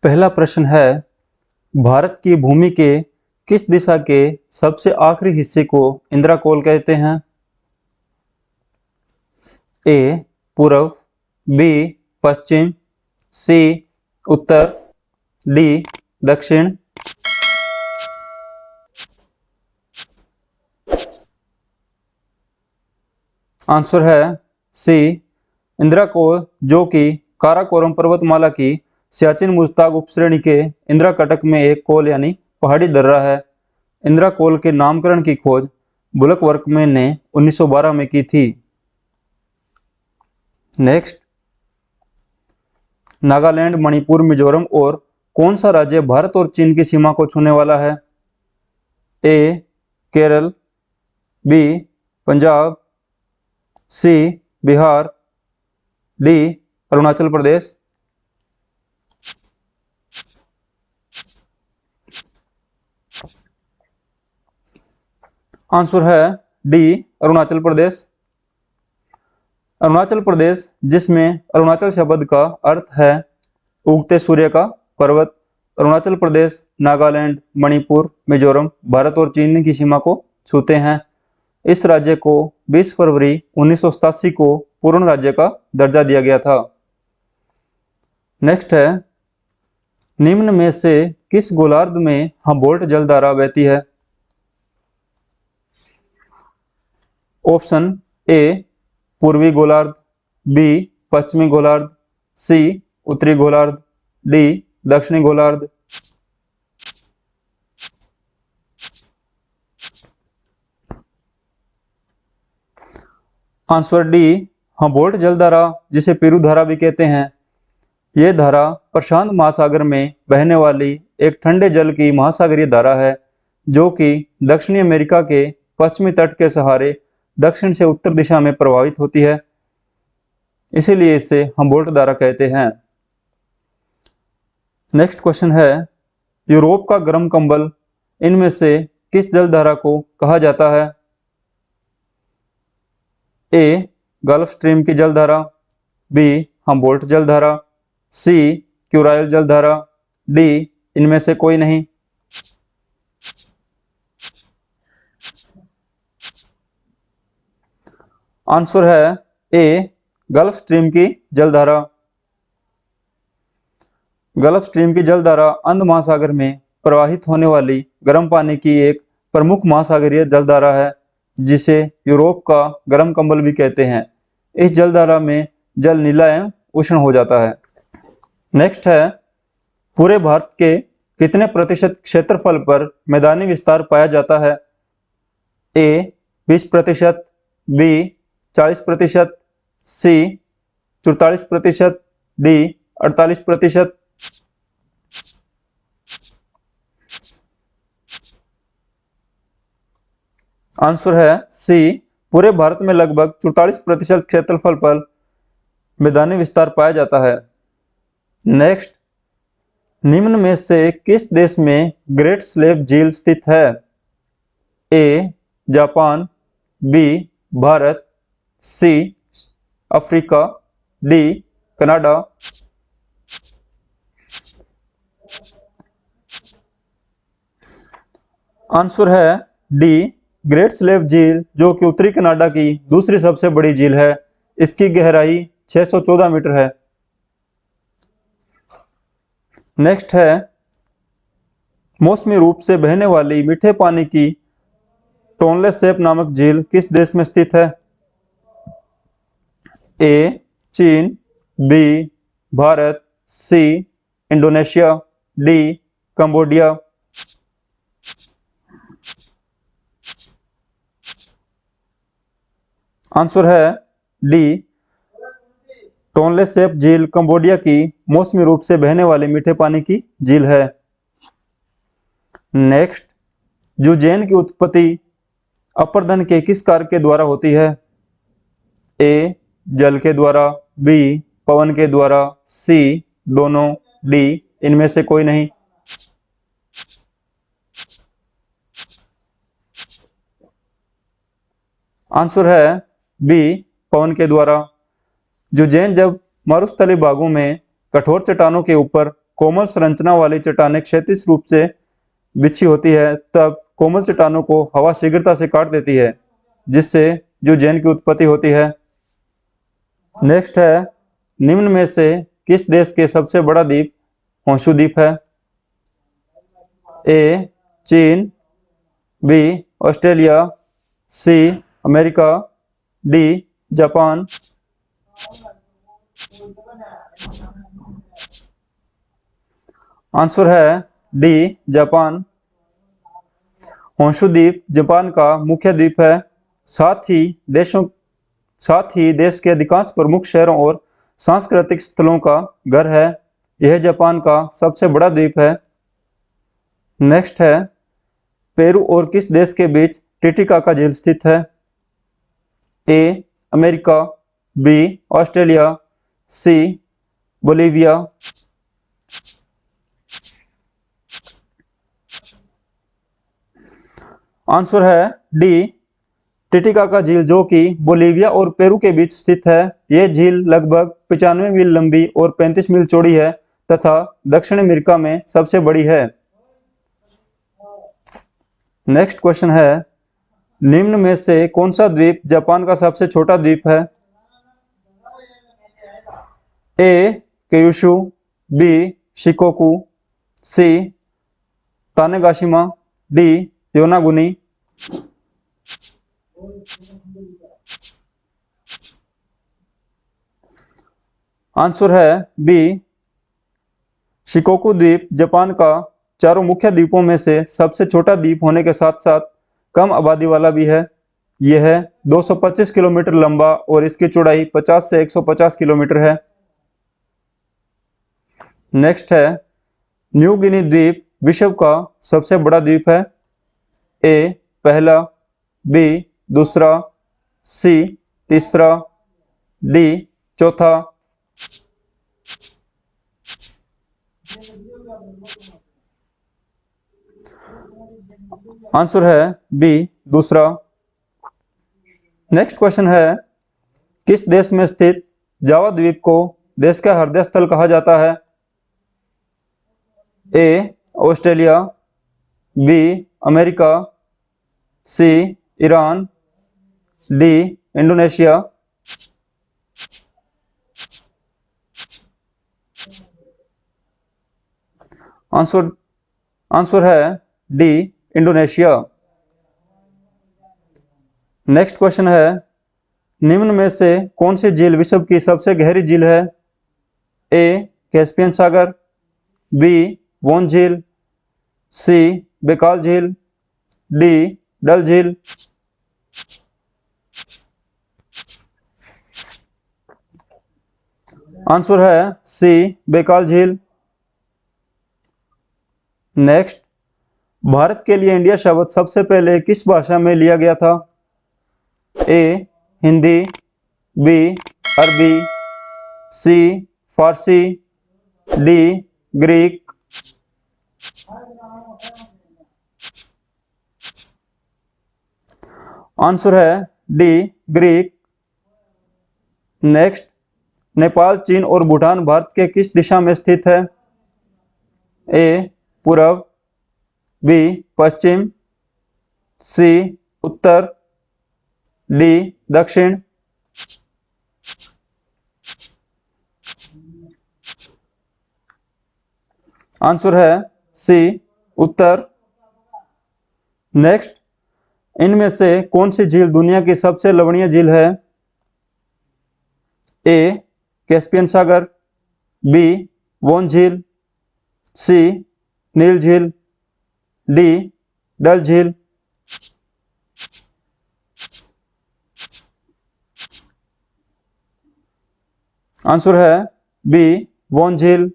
पहला प्रश्न है, भारत की भूमि के किस दिशा के सबसे आखिरी हिस्से को इंद्राकोल कहते हैं? ए पूर्व, बी पश्चिम, सी उत्तर, डी दक्षिण। आंसर है सी इंद्राकोल, जो कि काराकोरम पर्वतमाला की सियाचिन मुश्ताक उपश्रेणी के इंद्राकटक में एक कोल यानी पहाड़ी दर्रा है। इंद्राकोल के नामकरण की खोज बुलक वर्कमैन ने 1912 में की थी। नेक्स्ट, नागालैंड, मणिपुर, मिजोरम और कौन सा राज्य भारत और चीन की सीमा को छूने वाला है? ए केरल, बी पंजाब, सी बिहार, डी अरुणाचल प्रदेश। आंसर है डी अरुणाचल प्रदेश। अरुणाचल प्रदेश, जिसमें अरुणाचल शब्द का अर्थ है उगते सूर्य का पर्वत। अरुणाचल प्रदेश, नागालैंड, मणिपुर, मिजोरम भारत और चीन की सीमा को छूते हैं। इस राज्य को 20 फरवरी 1987 को पूर्ण राज्य का दर्जा दिया गया था। नेक्स्ट है, निम्न में से किस गोलार्ध में हम्बोल्ट जलधारा बहती है? ऑप्शन ए पूर्वी गोलार्ध, बी पश्चिमी गोलार्ध, सी उत्तरी गोलार्ध, डी दक्षिणी गोलार्ध। आंसर डी हम्बोल्ट जलधारा, जिसे पेरू धारा भी कहते हैं। यह धारा प्रशांत महासागर में बहने वाली एक ठंडे जल की महासागरीय धारा है, जो कि दक्षिणी अमेरिका के पश्चिमी तट के सहारे दक्षिण से उत्तर दिशा में प्रवाहित होती है, इसीलिए इसे हम्बोल्ट धारा कहते हैं। नेक्स्ट क्वेश्चन है, यूरोप का गर्म कंबल इनमें से किस जलधारा को कहा जाता है? ए गल्फ स्ट्रीम की जलधारा, बी हम्बोल्ट जलधारा, सी क्यूराइल जलधारा, डी इनमें से कोई नहीं। आंसर है ए गल्फ स्ट्रीम की जलधारा। गल्फ स्ट्रीम की जलधारा अंध महासागर में प्रवाहित होने वाली गर्म पानी की एक प्रमुख महासागरीय जलधारा है, जिसे यूरोप का गर्म कंबल भी कहते हैं। इस जलधारा में जल नीला एवं उष्ण हो जाता है। नेक्स्ट है, पूरे भारत के कितने प्रतिशत क्षेत्रफल पर मैदानी विस्तार पाया जाता है? ए 20%, बी 40%, सी 44%, डी 48%। आंसर है सी पूरे भारत में लगभग 44% क्षेत्रफल पर मैदानी विस्तार पाया जाता है। नेक्स्ट, निम्न में से किस देश में ग्रेट स्लेव झील स्थित है? A Japan, B Bharat, C Africa, D Canada. Answer है डी ग्रेट स्लेव झील, जो कि उत्तरी कनाडा की दूसरी सबसे बड़ी झील है। इसकी गहराई 614 मीटर है। नेक्स्ट है, मौसमी रूप से बहने वाली मीठे पानी की टोनले सैप नामक झील किस देश में स्थित है? ए चीन, B Bharat, C Indonesia, D Cambodia. Answer है डी टोनले सैप झील कंबोडिया की मौसमी रूप से बहने वाली मीठे पानी की झील है। नेक्स्ट, यूजेन की उत्पत्ति अपर्दन के किस कारक के द्वारा होती है? ए जल के द्वारा, बी पवन के द्वारा, सी दोनों, डी इनमें से कोई नहीं। आंसर है बी पवन के द्वारा। यूजेन जब मरुस्थलीय भागों में कठोर चट्टानों के ऊपर कोमल संरचना वाली चट्टानें क्षैतिज रूप से बिछी होती है, तब कोमल चट्टानों को हवा शीघ्रता से काट देती है, जिससे यूजेन की उत्पत्ति होती है। नेक्स्ट है, निम्न में से किस देश के सबसे बड़ा द्वीप होंशु द्वीप है? ए चीन, B Australia, C America, D Japan. Answer है डी जापान। होंशु द्वीप जापान का मुख्य द्वीप है। साथ ही देश के अधिकांश प्रमुख शहरों और सांस्कृतिक स्थलों का घर है। यह जापान का सबसे बड़ा द्वीप है। नेक्स्ट है, पेरू और किस देश के बीच टिटिकाका झील स्थित है? A America, B Australia, C Bolivia. Answer है डी टिटिकाका झील, जो कि बोलीविया और पेरू के बीच स्थित है। यह झील लगभग 95 मील लंबी और 35 मील चौड़ी है तथा दक्षिण अमेरिका में सबसे बड़ी है। नेक्स्ट क्वेश्चन है, निम्न में से कौन सा द्वीप जापान का सबसे छोटा द्वीप है? ए क्यूशु, बी शिकोकु, सी तानेगाशिमा, डी योनागुनी। आंसर है बी शिकोकु द्वीप जापान का चारों मुख्य द्वीपों में से सबसे छोटा द्वीप होने के साथ साथ कम आबादी वाला भी है। यह 225 किलोमीटर लंबा और इसकी चौड़ाई 50 से 150 किलोमीटर है। नेक्स्ट है, न्यू गिनी द्वीप विश्व का सबसे बड़ा द्वीप है। ए पहला, बी दूसरा, सी तीसरा, डी चौथा। आंसर है बी दूसरा। नेक्स्ट क्वेश्चन है, किस देश में स्थित जावा द्वीप को देश का हृदय स्थल कहा जाता है? A Australia, B America, C Iran, D Indonesia. Answer है डी इंडोनेशिया। नेक्स्ट क्वेश्चन है, निम्न में से कौन सी झील विश्व की सबसे गहरी झील है? ए कैस्पियन सागर, बी वोन झील, सी बेकाल झील, डी डल झील। आंसर है सी बेकाल झील। नेक्स्ट, भारत के लिए इंडिया शब्द सबसे पहले किस भाषा में लिया गया था? ए हिंदी, बी अरबी, सी फारसी, डी ग्रीक। आंसर है डी ग्रीक। नेक्स्ट, नेपाल, चीन और भूटान भारत के किस दिशा में स्थित है? ए पूर्व, बी पश्चिम, सी उत्तर, डी दक्षिण। आंसर है सी उत्तर। नेक्स्ट, इनमें से कौन सी झील दुनिया की सबसे लवणीय झील है? ए कैस्पियन सागर, बी वोन झील, सी नील झील, डी डल झील। आंसर है बी वोन झील।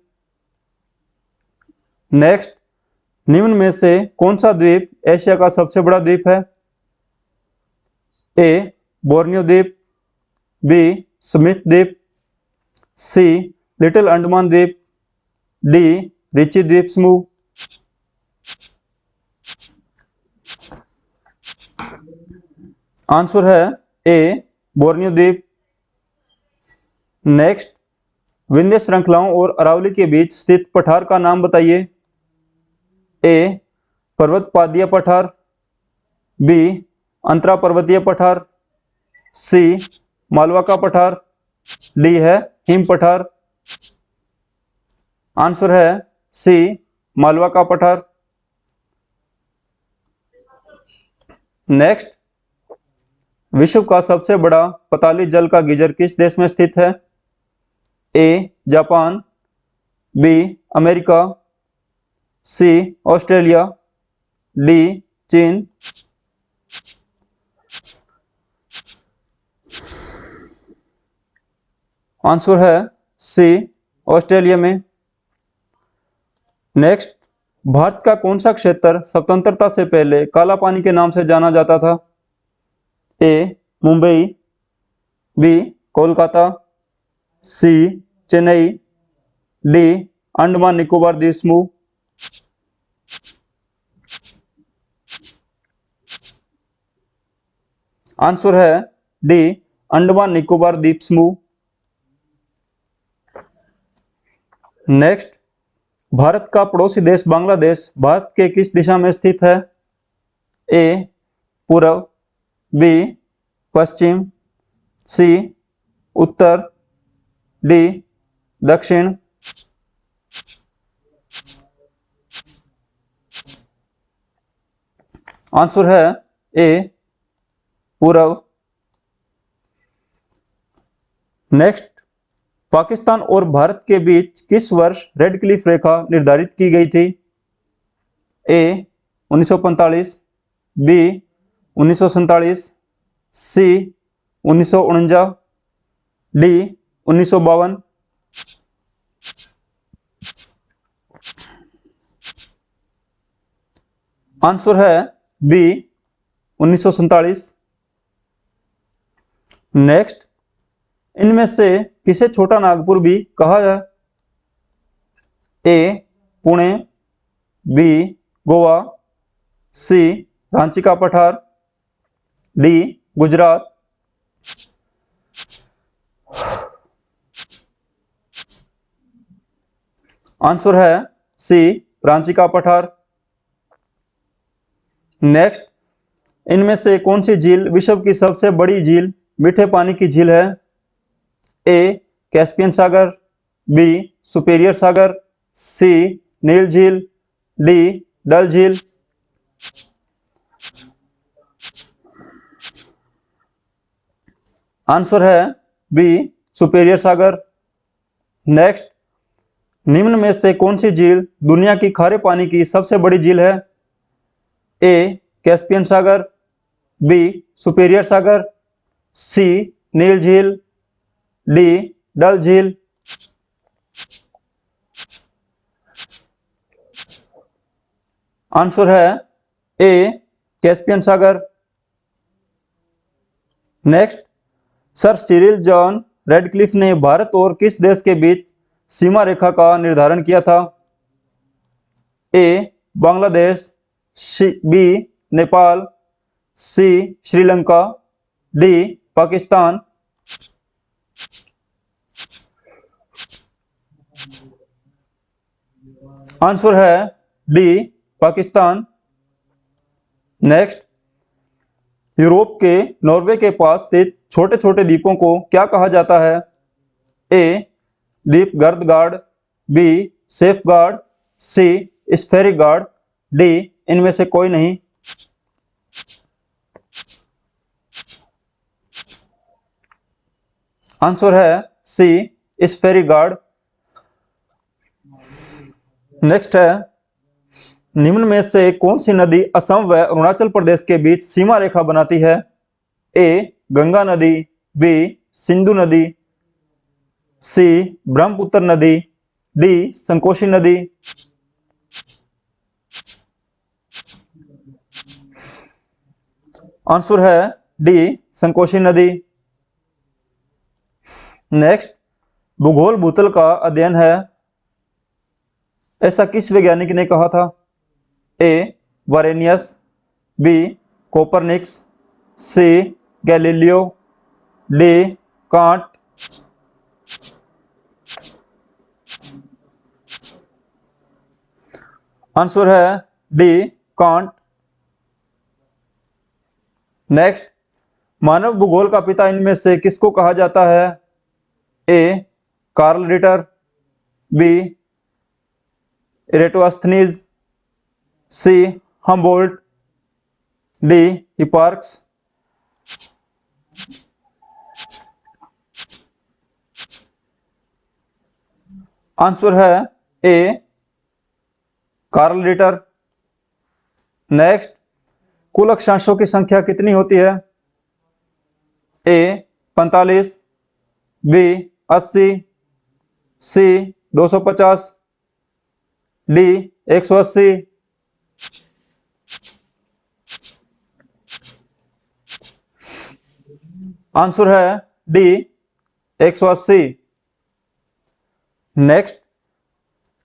नेक्स्ट, निम्न में से कौन सा द्वीप एशिया का सबसे बड़ा द्वीप है? ए बोर्नियो द्वीप, बी स्मिथ द्वीप, सी लिटिल अंडमान द्वीप, डी रिची द्वीप समूह। आंसर है ए बोर्नियो द्वीप। नेक्स्ट, विंध्य श्रृंखलाओं और अरावली के बीच स्थित पठार का नाम बताइए। ए पर्वतपादीय पठार, बी अंतरा पर्वतीय पठार, सी मालवा का पठार, डी है हिम पठार। आंसर है सी मालवा का पठार। नेक्स्ट, विश्व का सबसे बड़ा पताली जल का गीजर किस देश में स्थित है? A Japan, B America, C Australia, D चीन। आंसर है सी ऑस्ट्रेलिया में। नेक्स्ट, भारत का कौन सा क्षेत्र स्वतंत्रता से पहले काला पानी के नाम से जाना जाता था? ए मुंबई, बी कोलकाता, सी चेन्नई, डी अंडमान निकोबार द्वीप समूह। आंसर है डी अंडमान निकोबार द्वीप समूह। नेक्स्ट, भारत का पड़ोसी देश बांग्लादेश भारत के किस दिशा में स्थित है? ए पूर्व, बी पश्चिम, सी उत्तर, डी दक्षिण। आंसर है ए पूर्व। नेक्स्ट, पाकिस्तान और भारत के बीच किस वर्ष रेड क्लिफ रेखा निर्धारित की गई थी? ए 1945, बी 1947, सी 1949, डी 1952। आंसर है बी 1947। नेक्स्ट, इनमें से किसे छोटा नागपुर भी कहा है? ए पुणे, बी गोवा, सी रांची का पठार, डी गुजरात। आंसर है सी रांची का पठार। नेक्स्ट, इनमें से कौन सी झील विश्व की सबसे बड़ी झील मीठे पानी की झील है? ए कैस्पियन सागर, बी सुपेरियर सागर, सी नील झील, डी डल झील। आंसर है बी सुपेरियर सागर। नेक्स्ट, निम्न में से कौन सी झील दुनिया की खारे पानी की सबसे बड़ी झील है? ए कैस्पियन सागर, बी सुपेरियर सागर, सी नील झील, डी डल झील। आंसर है ए कैस्पियन सागर। Next, sir Cyril John Radcliffe ने भारत और किस देश के बीच सीमा रेखा का निर्धारण किया था? ए बांग्लादेश, बी नेपाल, सी श्रीलंका, डी पाकिस्तान। आंसर है डी पाकिस्तान। नेक्स्ट, यूरोप के नॉर्वे के पास स्थित छोटे छोटे द्वीपों को क्या कहा जाता है? ए द्वीप गर्दगार्ड, B safeguard, C spheric guard, D इनमें से कोई नहीं। आंसर है सी स्फेरिक गार्ड। नेक्स्ट है, निम्न में से कौन सी नदी असम व अरुणाचल प्रदेश के बीच सीमा रेखा बनाती है? ए गंगा नदी, बी सिंधु नदी, सी ब्रह्मपुत्र नदी, डी संकोशी नदी। आंसर है डी संकोशी नदी। नेक्स्ट, भूगोल भूतल का अध्ययन है, ऐसा किस वैज्ञानिक ने कहा था? A Varenius, B Copernicus, C Galileo, D Kant. Answer है डी कांट। नेक्स्ट, मानव भूगोल का पिता इनमें से किसको कहा जाता है? A Carl Ritter, B Eratosthenes, C Humboldt, D Hipparchus. Answer है ए कार्ल रिटर। नेक्स्ट, कुल अक्षांशों की संख्या कितनी होती है? A 45, B 80, C 250, D 180। Answer है डी 180। नेक्स्ट,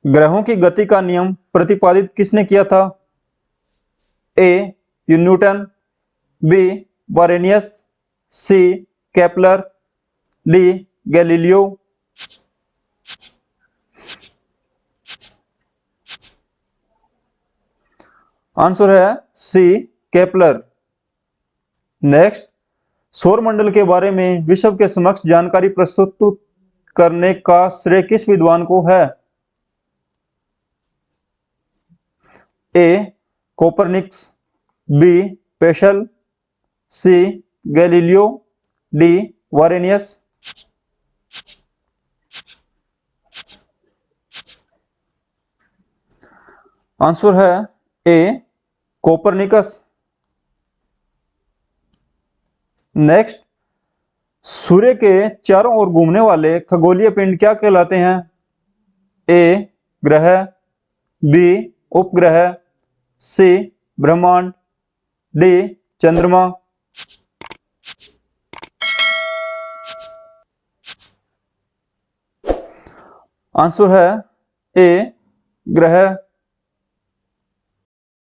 ग्रहों की गति का नियम प्रतिपादित किसने किया था? A Newton, B Varenius, C Kepler, D Galileo. Answer है सी केपलर। नेक्स्ट, सौर मंडल के बारे में विश्व के समक्ष जानकारी प्रस्तुत करने का श्रेय किस विद्वान को है? ए कोपरनिकस, बी पेशल, सी गैलीलियो, डी वारेनियस। आंसर है ए कोपरनिकस। नेक्स्ट, सूर्य के चारों ओर घूमने वाले खगोलीय पिंड क्या कहलाते हैं? ए ग्रह, बी उपग्रह, सी ब्रह्मांड, डी चंद्रमा। आंसर है ए ग्रह।